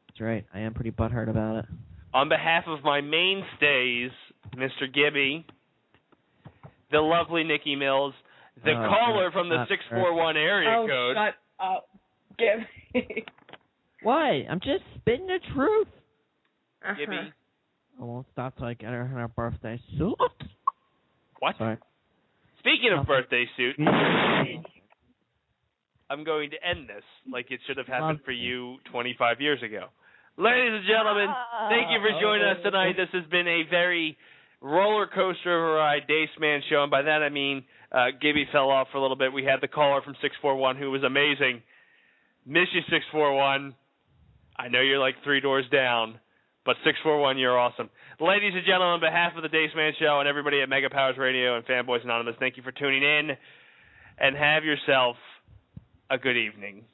That's right. I am pretty butthurt about it. On behalf of my mainstays, Mr. Gibby, the lovely Nikki Mills, the caller from the 641 area code. Shut up, Gibby. What? I'm just spitting the truth. Gibby. I won't stop till I get her birthday suit. What? Sorry. Speaking of birthday suit, I'm going to end this like it should have happened for you 25 years ago. Ladies and gentlemen, thank you for joining us tonight. This has been a very roller coaster of a ride, Dace Man show, and by that I mean Gibby fell off for a little bit. We had the caller from 641 who was amazing. Miss you, 641. I know you're like 3 doors down, but 641, you're awesome. Ladies and gentlemen, on behalf of the Dace Man show and everybody at Mega Powers Radio and Fanboys Anonymous, thank you for tuning in, and have yourself a good evening.